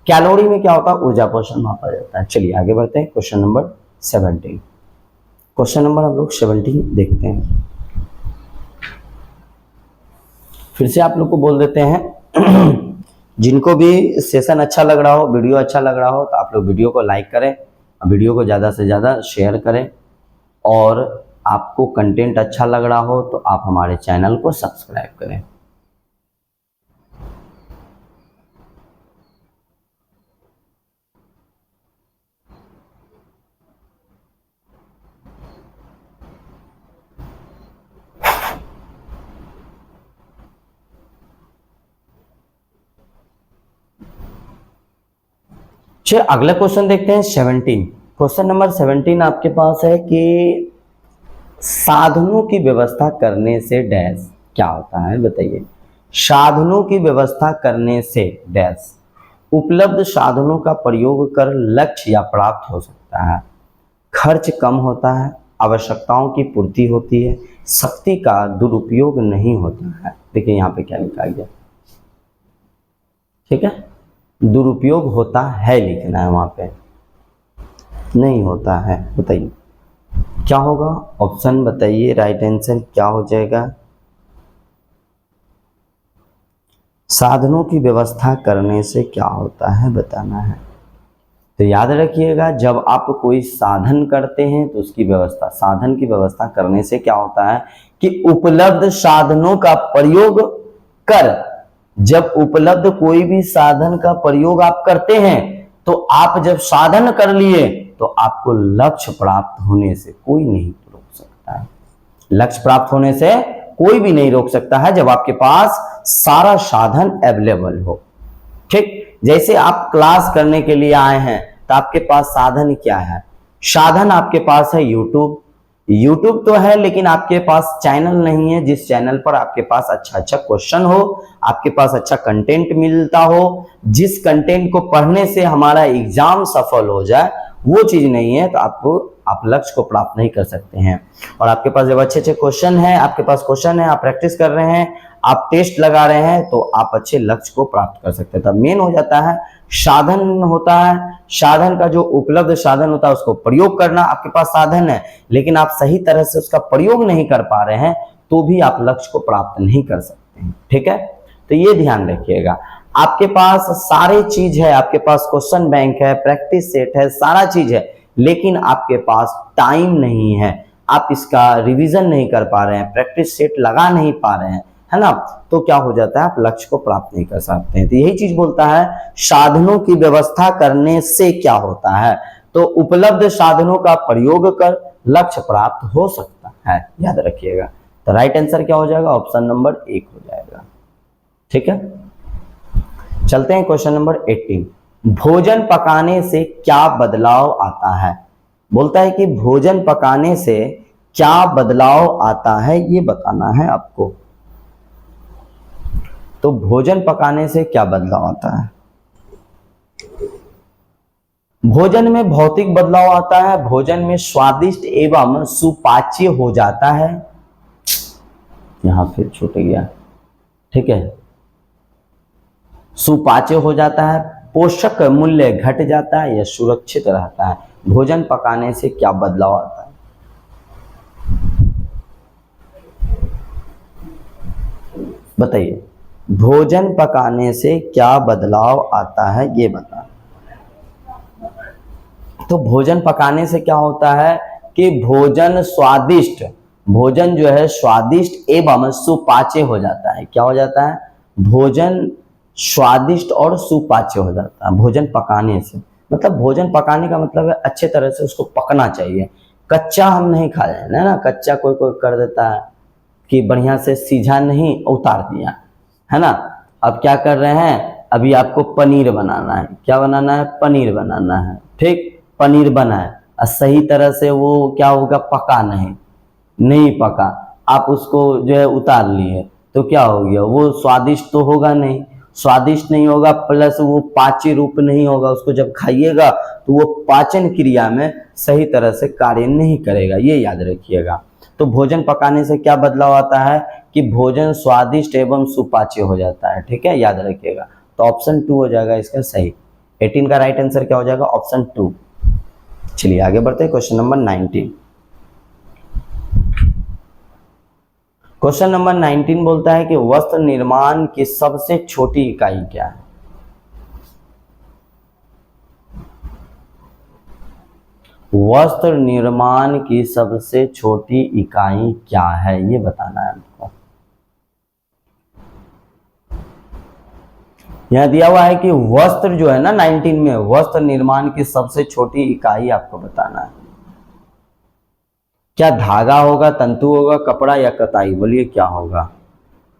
S1: कैलोरी में क्या होता है, ऊर्जा पोषण मापा जाता है। चलिए आगे बढ़ते हैं, क्वेश्चन नंबर 17। क्वेश्चन नंबर हम लोग 17 देखते हैं। फिर से आप लोग को बोल देते हैं जिनको भी सेशन अच्छा लग रहा हो, वीडियो अच्छा लग रहा हो, तो आप लोग वीडियो को लाइक करें, वीडियो को ज़्यादा से ज़्यादा शेयर करें, और आपको कंटेंट अच्छा लग रहा हो तो आप हमारे चैनल को सब्सक्राइब करें। चलिए अगला क्वेश्चन देखते हैं 17। क्वेश्चन नंबर 17 आपके पास है कि साधनों की व्यवस्था करने से डैश क्या होता है, बताइए। साधनों की व्यवस्था करने से डैश उपलब्ध साधनों का प्रयोग कर लक्ष्य या प्राप्त हो सकता है, खर्च कम होता है, आवश्यकताओं की पूर्ति होती है, शक्ति का दुरुपयोग नहीं होता है। देखिए यहाँ पे क्या लिखा गया, ठीक है, दुरुपयोग होता है लिखना है, वहां पे नहीं होता है। बताइए क्या होगा, ऑप्शन बताइए, राइट आंसर क्या हो जाएगा। साधनों की व्यवस्था करने से क्या होता है बताना है। तो याद रखिएगा, जब आप कोई साधन करते हैं तो उसकी व्यवस्था, साधन की व्यवस्था करने से क्या होता है कि उपलब्ध साधनों का प्रयोग कर, जब उपलब्ध कोई भी साधन का प्रयोग आप करते हैं तो आप जब साधन कर लिए तो आपको लक्ष्य प्राप्त होने से कोई नहीं रोक सकता है। लक्ष्य प्राप्त होने से कोई भी नहीं रोक सकता है जब आपके पास सारा साधन अवेलेबल हो। ठीक, जैसे आप क्लास करने के लिए आए हैं तो आपके पास साधन क्या है, साधन आपके पास है यूट्यूब। यूट्यूब तो है लेकिन आपके पास चैनल नहीं है जिस चैनल पर आपके पास अच्छा अच्छा क्वेश्चन हो, आपके पास अच्छा कंटेंट मिलता हो, जिस कंटेंट को पढ़ने से हमारा एग्जाम सफल हो जाए, वो चीज नहीं है तो आप लक्ष्य को प्राप्त नहीं कर सकते हैं। और आपके पास जब अच्छे अच्छे क्वेश्चन है, आपके पास क्वेश्चन है, आप प्रैक्टिस कर रहे हैं, आप टेस्ट लगा रहे हैं, तो आप अच्छे लक्ष्य को प्राप्त कर सकते हैं। तब मेन हो जाता है साधन होता है, साधन का जो उपलब्ध साधन होता है उसको प्रयोग करना। आपके पास साधन है लेकिन आप सही तरह से उसका प्रयोग नहीं कर पा रहे हैं तो भी आप लक्ष्य को प्राप्त नहीं कर सकते हैं। ठीक है, तो ये ध्यान रखिएगा। आपके पास सारे चीज है, आपके पास क्वेश्चन बैंक है, प्रैक्टिस सेट है, सारा चीज है, लेकिन आपके पास टाइम नहीं है, आप इसका रिवीजन नहीं कर पा रहे हैं, प्रैक्टिस सेट लगा नहीं पा रहे हैं, है ना, तो क्या हो जाता है, आप लक्ष्य को प्राप्त नहीं कर सकते हैं। तो यही चीज बोलता है साधनों की व्यवस्था करने से क्या होता है, तो उपलब्ध साधनों का प्रयोग कर लक्ष्य प्राप्त हो सकता है, याद रखिएगा। तो राइट आंसर क्या हो जाएगा, ऑप्शन नंबर 1 हो जाएगा। ठीक है, चलते हैं क्वेश्चन नंबर 18। भोजन पकाने से क्या बदलाव आता है, बोलता है कि भोजन पकाने से क्या बदलाव आता है ये बताना है आपको। तो भोजन पकाने से क्या बदलाव आता है, भोजन में भौतिक बदलाव आता है, भोजन में स्वादिष्ट एवं सुपाच्य हो जाता है, यहां फिर छूट गया, ठीक है, सुपाच्य हो जाता है, पोषक मूल्य घट जाता है या सुरक्षित रहता है। भोजन पकाने से क्या बदलाव आता है, बताइए। भोजन पकाने से क्या बदलाव आता है ये बता। तो भोजन पकाने से क्या होता है कि भोजन स्वादिष्ट, भोजन जो है स्वादिष्ट एवं सुपाच्य हो जाता है। क्या हो जाता है, भोजन स्वादिष्ट और सुपाच्य हो जाता है भोजन पकाने से। मतलब भोजन पकाने का मतलब है अच्छे तरह से उसको पकना चाहिए, कच्चा हम नहीं खा रहे हैं ना, कच्चा कोई कोई कर देता है कि बढ़िया से सीझा नहीं उतार दिया, है ना। अब क्या कर रहे हैं, अभी आपको पनीर बनाना है, क्या बनाना है, पनीर बनाना है, ठीक, पनीर बनाए और सही तरह से वो क्या होगा, पका नहीं पका, आप उसको जो है उतार लिए तो क्या हो गया, वो स्वादिष्ट तो होगा नहीं, स्वादिष्ट नहीं होगा, प्लस वो पाच्य रूप नहीं होगा, उसको जब खाइएगा तो वो पाचन क्रिया में सही तरह से कार्य नहीं करेगा, ये याद रखिएगा। तो भोजन पकाने से क्या बदलाव आता है कि भोजन स्वादिष्ट एवं सुपाच्य हो जाता है, ठीक है, याद रखिएगा। तो ऑप्शन 2 हो जाएगा इसका सही। 18 का राइट आंसर क्या हो जाएगा, ऑप्शन 2। चलिए आगे बढ़ते हैं, क्वेश्चन नंबर 19। क्वेश्चन नंबर 19 बोलता है कि वस्त्र निर्माण की सबसे छोटी इकाई क्या है। वस्त्र निर्माण की सबसे छोटी इकाई क्या है ये बताना है हमको। यहां दिया हुआ है कि वस्त्र जो है ना 19 में, वस्त्र निर्माण की सबसे छोटी इकाई आपको बताना है। क्या धागा होगा, तंतु होगा, कपड़ा या कताई, बोलिए क्या होगा।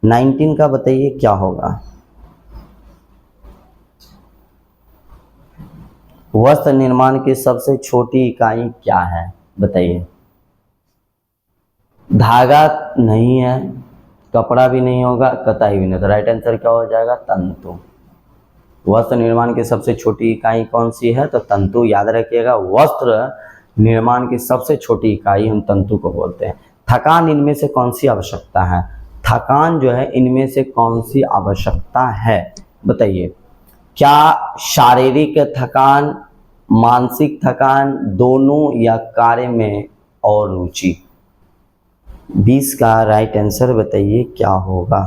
S1: 19 का बताइए क्या होगा। वस्त्र निर्माण की सबसे छोटी इकाई क्या है, बताइए। धागा नहीं है, कपड़ा भी नहीं होगा, कताई भी नहीं, तो राइट आंसर क्या हो जाएगा, तंतु। वस्त्र निर्माण की सबसे छोटी इकाई कौन सी है, तो तंतु। याद रखिएगा, वस्त्र निर्माण की सबसे छोटी इकाई हम तंतु को बोलते हैं। थकान इनमें से कौन सी आवश्यकता है, थकान जो है इनमें से कौन सी आवश्यकता है, बताइए। क्या शारीरिक थकान, मानसिक थकान, दोनों, या कार्य में और रुचि। 20 का राइट आंसर बताइए क्या होगा।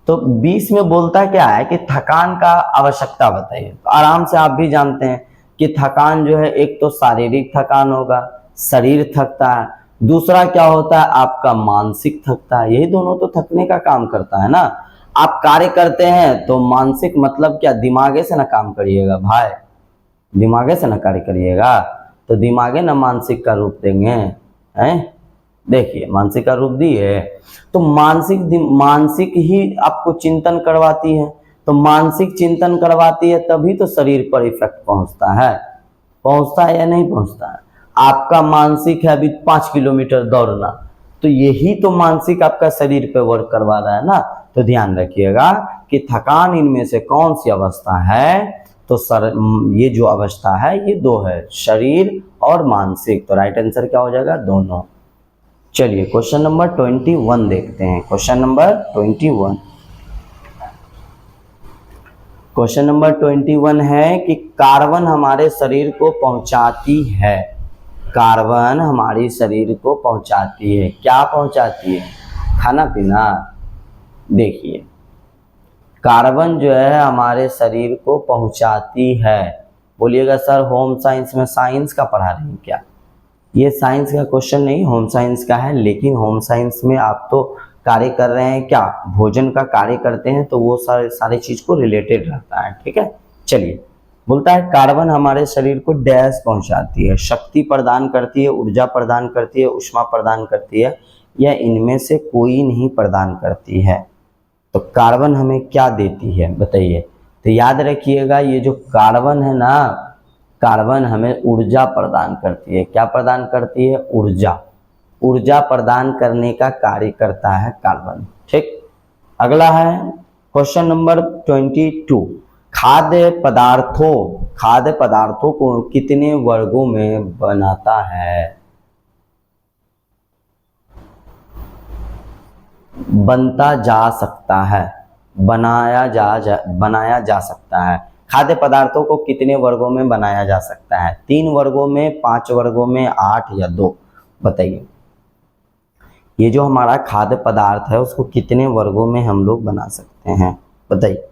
S1: तो 20 में बोलता क्या है कि थकान का आवश्यकता बताइए। तो आराम से आप भी जानते हैं कि थकान जो है एक तो शारीरिक थकान होगा, शरीर थकता है, दूसरा क्या होता है आपका मानसिक थकता है। यही दोनों तो थकने का काम करता है ना। आप कार्य करते हैं तो मानसिक मतलब क्या, दिमागे से ना काम करिएगा भाई, दिमागे से ना कार्य करिएगा, तो दिमागे ना मानसिक का रूप देंगे हैं। देखिए मानसिक का रूप दिए तो मानसिक ही आपको चिंतन करवाती है, तो मानसिक चिंतन करवाती है तभी तो शरीर पर इफेक्ट पहुंचता है या नहीं पहुंचता है। आपका मानसिक है अभी 5 किलोमीटर दौड़ना, तो यही तो मानसिक आपका शरीर पे वर्क करवा रहा है ना। तो ध्यान रखिएगा कि थकान इनमें से कौन सी अवस्था है, तो ये जो अवस्था है ये दो है, शरीर और मानसिक। तो राइट आंसर क्या हो जाएगा, दोनों। चलिए क्वेश्चन नंबर 21 देखते हैं। क्वेश्चन नंबर 21, क्वेश्चन नंबर 21 है कि कार्बन हमारे शरीर को पहुंचाती है, कार्बन हमारी शरीर को पहुंचाती है, क्या पहुंचाती है, खाना पीना। देखिए कार्बन जो है हमारे शरीर को पहुंचाती है। बोलिएगा सर होम साइंस में साइंस का पढ़ा रहे हैं क्या, ये साइंस का क्वेश्चन नहीं, होम साइंस का है। लेकिन होम साइंस में आप तो कार्य कर रहे हैं क्या, भोजन का कार्य करते हैं, तो वो सारे चीज को रिलेटेड रहता है, ठीक है। चलिए बोलता है कार्बन हमारे शरीर को डैश पहुंचाती है, शक्ति प्रदान करती है, ऊर्जा प्रदान करती है, ऊष्मा प्रदान करती है, या इनमें से कोई नहीं प्रदान करती है। तो कार्बन हमें क्या देती है बताइए। तो याद रखिएगा ये जो कार्बन है ना, कार्बन हमें ऊर्जा प्रदान करती है। क्या प्रदान करती है, ऊर्जा। ऊर्जा प्रदान करने का कार्य करता है कार्बन, ठीक। अगला है क्वेश्चन नंबर 22, खाद्य पदार्थों को कितने वर्गों में बनाता है, बनता जा सकता है, बनाया जा सकता है। खाद्य पदार्थों को कितने वर्गों में बनाया जा सकता है, 3 वर्गों में, 5 वर्गों में, 8 या 2, बताइए। ये जो हमारा खाद्य पदार्थ है उसको कितने वर्गों में हम लोग बना सकते हैं, बताइए।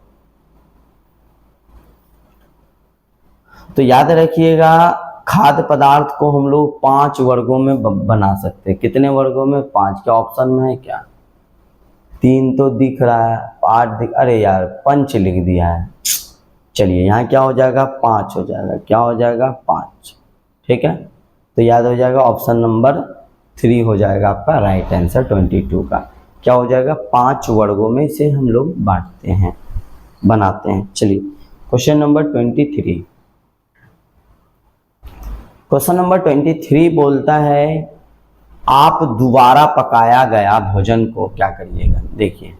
S1: तो याद रखिएगा खाद्य पदार्थ को हम लोग 5 वर्गों में बना सकते हैं। कितने वर्गों में, 5। क्या ऑप्शन में है क्या, 3 तो दिख रहा है, 8 दिख, अरे यार पंच लिख दिया है। चलिए यहाँ क्या हो जाएगा, 5 हो जाएगा, क्या हो जाएगा 5, ठीक है। तो याद हो जाएगा ऑप्शन नंबर 3 हो जाएगा आपका राइट आंसर 22 का। क्या हो जाएगा, 5 वर्गों में इसे हम लोग बांटते हैं, बनाते हैं। चलिए क्वेश्चन नंबर 23, क्वेश्चन नंबर 23 बोलता है आप दोबारा पकाया गया भोजन को क्या करिएगा। देखिए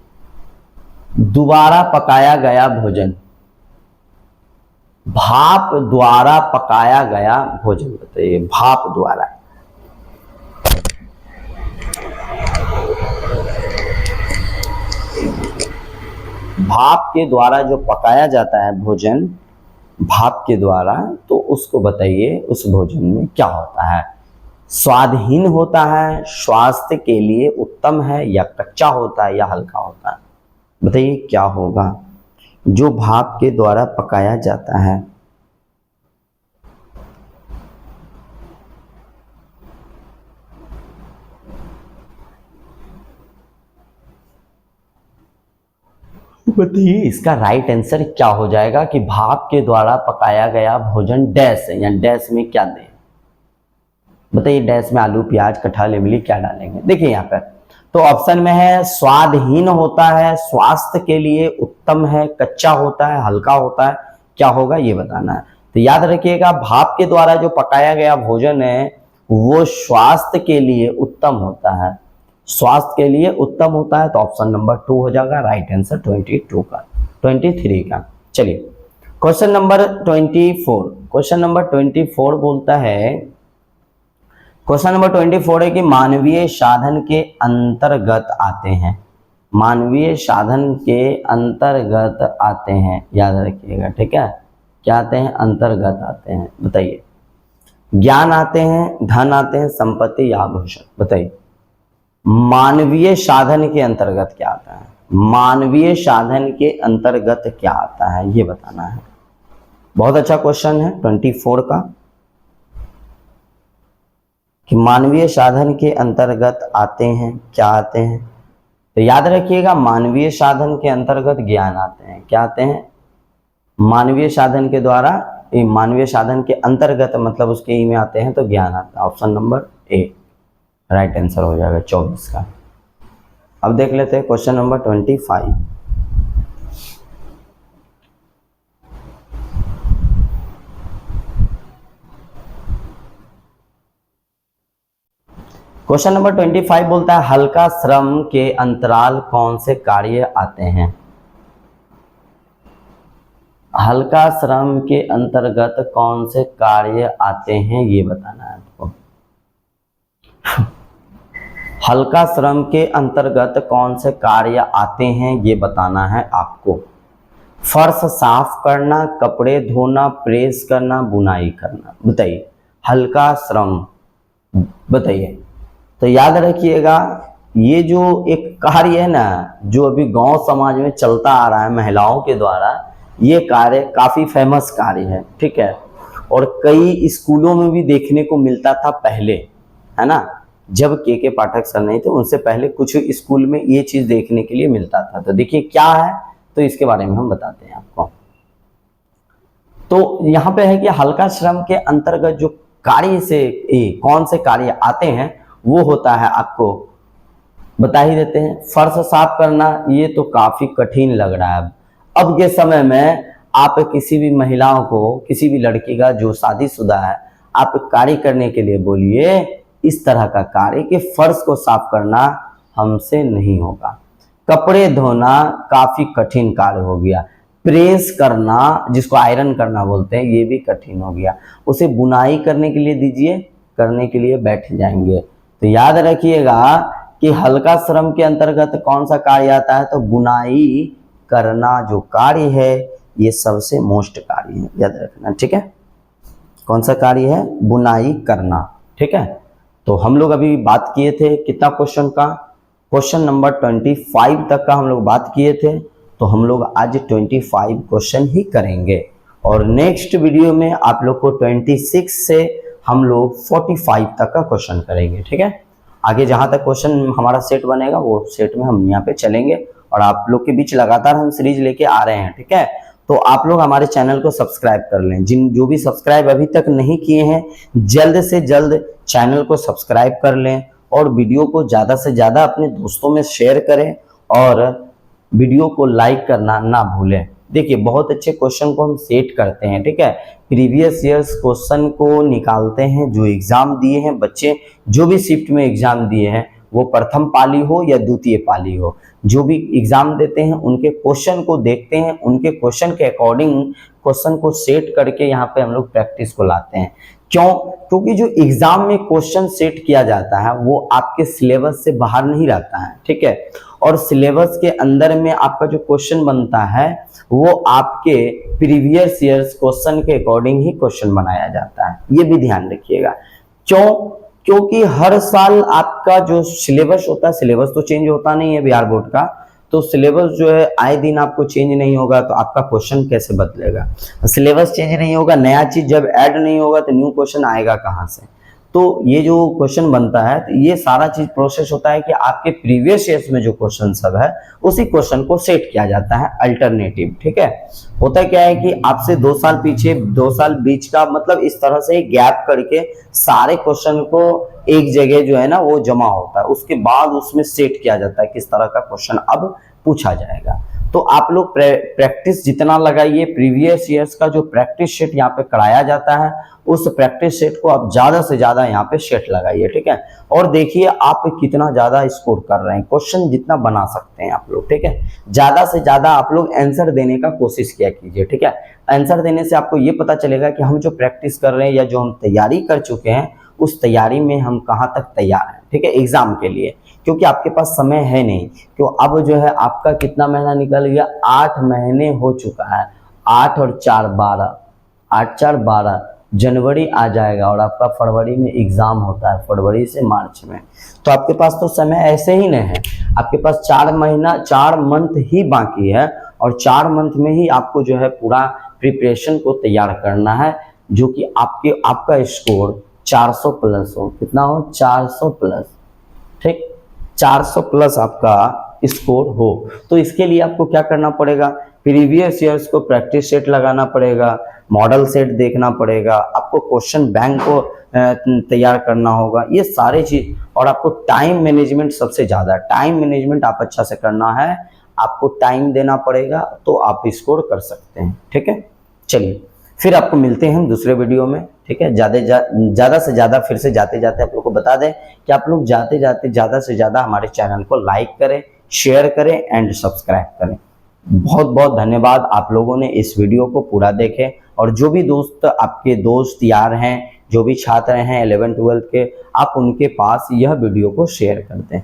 S1: दोबारा पकाया गया भोजन, भाप द्वारा पकाया गया भोजन, बताइए। भाप द्वारा, भाप के द्वारा जो पकाया जाता है भोजन, भाप के द्वारा, तो उसको बताइए उस भोजन में क्या होता है। स्वादहीन होता है, स्वास्थ्य के लिए उत्तम है, या कच्चा होता है, या हल्का होता है, बताइए क्या होगा जो भाप के द्वारा पकाया जाता है। बताइए इसका राइट आंसर क्या हो जाएगा कि भाप के द्वारा पकाया गया भोजन डैश है, या डैश में क्या दें, बताइए। डैश में आलू, प्याज, कटहल, इमली क्या डालेंगे। देखिए यहाँ पर तो ऑप्शन में है स्वादहीन होता है, स्वास्थ्य के लिए उत्तम है, कच्चा होता है, हल्का होता है, क्या होगा ये बताना है। तो याद रखिएगा भाप के द्वारा जो पकाया गया भोजन है वो स्वास्थ्य के लिए उत्तम होता है, स्वास्थ्य के लिए उत्तम होता है। तो ऑप्शन नंबर 2 हो जाएगा राइट आंसर 23 का। चलिए क्वेश्चन नंबर 24, क्वेश्चन नंबर 24 बोलता है, क्वेश्चन नंबर 24 है कि मानवीय साधन के अंतर्गत आते हैं, मानवीय साधन के अंतर्गत आते हैं, याद रखिएगा, ठीक है। क्या आते हैं? अंतर्गत आते हैं, बताइए। ज्ञान आते हैं, धन आते हैं, संपत्ति या आभूषण, बताइए। मानवीय साधन के अंतर्गत क्या आता है? मानवीय साधन के अंतर्गत क्या आता है ये बताना है। बहुत अच्छा क्वेश्चन है 24 का कि मानवीय साधन के अंतर्गत आते हैं, क्या आते हैं? तो याद रखिएगा मानवीय साधन के अंतर्गत ज्ञान आते हैं, क्या आते हैं? मानवीय साधन के द्वारा, मानवीय साधन के अंतर्गत मतलब उसके ई में आते हैं तो ज्ञान आता है। Option number A right answer हो जाएगा 24 का। अब देख लेते हैं क्वेश्चन नंबर 25। क्वेश्चन नंबर 25 बोलता है हल्का श्रम के अंतराल कौन से कार्य आते हैं? हल्का श्रम के अंतर्गत कौन से कार्य आते हैं ये बताना है आपको। हल्का श्रम के अंतर्गत कौन से कार्य आते हैं ये बताना है आपको। फर्श साफ करना, कपड़े धोना, प्रेस करना, बुनाई करना, बताइए। हल्का श्रम बताइए। तो याद रखिएगा ये जो एक कार्य है ना जो अभी गांव समाज में चलता आ रहा है महिलाओं के द्वारा, ये कार्य काफी फेमस कार्य है, ठीक है। और कई स्कूलों में भी देखने को मिलता था पहले, है ना। जब के पाठक सर नहीं थे उनसे पहले कुछ स्कूल में ये चीज देखने के लिए मिलता था। तो देखिए क्या है तो इसके बारे में हम बताते हैं आपको। तो यहाँ पे है कि हल्का श्रम के अंतर्गत जो कार्य से कौन से कार्य आते हैं वो होता है, आपको बता ही देते हैं। फर्श साफ करना, ये तो काफी कठिन लग रहा है अब के समय में। आप किसी भी महिलाओं को, किसी भी लड़की का जो शादीशुदा है, आप कार्य करने के लिए बोलिए इस तरह का कार्य कि फर्श को साफ करना हमसे नहीं होगा। कपड़े धोना काफी कठिन कार्य हो गया। प्रेस करना जिसको आयरन करना बोलते हैं ये भी कठिन हो गया। उसे बुनाई करने के लिए दीजिए, करने के लिए बैठ जाएंगे। तो याद रखिएगा कि हल्का श्रम के अंतर्गत कौन सा कार्य आता है? तो बुनाई करना जो कार्य है ये सबसे मोस्ट कार्य है, याद रखना, ठीक है। कौन सा कार्य है? बुनाई करना, ठीक है। तो हम लोग अभी बात किए थे कितना क्वेश्चन का? क्वेश्चन नंबर 25 तक का हम लोग बात किए थे। तो हम लोग आज 25 क्वेश्चन ही करेंगे और नेक्स्ट वीडियो में आप लोग को 26 से हम लोग 45 तक का क्वेश्चन करेंगे, ठीक है। आगे जहां तक क्वेश्चन हमारा सेट बनेगा वो सेट में हम यहाँ पे चलेंगे और आप लोग के बीच लगातार हम सीरीज लेके आ रहे हैं, ठीक है। तो आप लोग हमारे चैनल को सब्सक्राइब कर लें। जो भी सब्सक्राइब अभी तक नहीं किए हैं जल्द से जल्द चैनल को सब्सक्राइब कर लें और वीडियो को ज़्यादा से ज़्यादा अपने दोस्तों में शेयर करें और वीडियो को लाइक करना ना भूलें। देखिए बहुत अच्छे क्वेश्चन को हम सेट करते हैं, ठीक है। प्रीवियस ईयर्स क्वेश्चन को निकालते हैं जो एग्जाम दिए हैं बच्चे, जो भी शिफ्ट में एग्जाम दिए हैं, वो प्रथम पाली हो या द्वितीय पाली हो, जो भी एग्जाम देते हैं उनके क्वेश्चन को देखते हैं, उनके क्वेश्चन के अकॉर्डिंग क्वेश्चन को सेट करके यहाँ पे हम लोग प्रैक्टिस को लाते हैं। क्यों? क्योंकि जो एग्जाम में क्वेश्चन सेट किया जाता है वो आपके सिलेबस से बाहर नहीं रहता है, ठीक है। और सिलेबस के अंदर में आपका जो क्वेश्चन बनता है वो आपके प्रीवियस ईयर्स क्वेश्चन के अकॉर्डिंग ही क्वेश्चन बनाया जाता है, ये भी ध्यान रखिएगा। क्यों? क्योंकि हर साल आपका जो सिलेबस होता है, सिलेबस तो चेंज होता नहीं है बिहार बोर्ड का, तो सिलेबस जो है आए दिन आपको चेंज नहीं होगा तो आपका क्वेश्चन कैसे बदलेगा? सिलेबस चेंज नहीं होगा, नया चीज जब ऐड नहीं होगा तो न्यू क्वेश्चन आएगा कहाँ से? तो ये जो क्वेश्चन बनता है तो ये सारा चीज प्रोसेस होता है कि आपके प्रीवियस ईयर्स में जो क्वेश्चन सब है उसी क्वेश्चन को सेट किया जाता है अल्टरनेटिव, ठीक है। होता क्या है कि आपसे 2 साल पीछे, 2 साल बीच का, मतलब इस तरह से गैप करके सारे क्वेश्चन को एक जगह जो है ना वो जमा होता है, उसके बाद उसमें सेट किया जाता है किस तरह का क्वेश्चन अब पूछा जाएगा। तो आप लोग प्रैक्टिस जितना लगाइए, प्रीवियस ईयर्स का जो प्रैक्टिस सेट यहाँ पे कराया जाता है उस प्रैक्टिस सेट को आप ज्यादा से ज्यादा यहाँ पे सेट लगाइए, ठीक है। और देखिए आप कितना ज्यादा स्कोर कर रहे हैं, क्वेश्चन जितना बना सकते हैं आप लोग, ठीक है। ज्यादा से ज्यादा आप लोग आंसर देने का कोशिश किया कीजिए, ठीक है। आंसर देने से आपको ये पता चलेगा कि हम जो प्रैक्टिस कर रहे हैं या जो हम तैयारी कर चुके हैं उस तैयारी में हम कहाँ तक तैयार हैं, ठीक है, एग्जाम के लिए। क्योंकि आपके पास समय है नहीं, क्यों अब जो है आपका कितना महीना निकल गया, 8 महीने हो चुका है, 8 और 4 12, 8 4 12 जनवरी आ जाएगा और आपका फरवरी में एग्जाम होता है, फरवरी से मार्च में। तो आपके पास तो समय ऐसे ही नहीं है, आपके पास 4 मंथ ही बाकी है और 4 मंथ में ही आपको जो है पूरा प्रिपरेशन को तैयार करना है, जो कि आपका स्कोर 400 प्लस हो। कितना हो, 400 प्लस, ठीक, 400 प्लस आपका स्कोर हो। तो इसके लिए आपको क्या करना पड़ेगा, प्रीवियस ईयर्स को प्रैक्टिस सेट लगाना पड़ेगा, मॉडल सेट देखना पड़ेगा, आपको क्वेश्चन बैंक को तैयार करना होगा, ये सारे चीज। और आपको टाइम मैनेजमेंट, सबसे ज्यादा टाइम मैनेजमेंट आप अच्छा से करना है, आपको टाइम देना पड़ेगा तो आप स्कोर कर सकते हैं, ठीक है। चलिए फिर आपको मिलते हैं हम दूसरे वीडियो में, ठीक है। ज्यादा से ज्यादा फिर से जाते जाते आप लोग को बता दें कि आप लोग जाते जाते ज्यादा से ज्यादा हमारे चैनल को लाइक करें, शेयर करें एंड सब्सक्राइब करें। बहुत बहुत धन्यवाद, आप लोगों ने इस वीडियो को पूरा देखें। और जो भी दोस्त आपके दोस्त यार हैं, जो भी छात्र हैं 11th 12th के, आप उनके पास यह वीडियो को शेयर कर दें।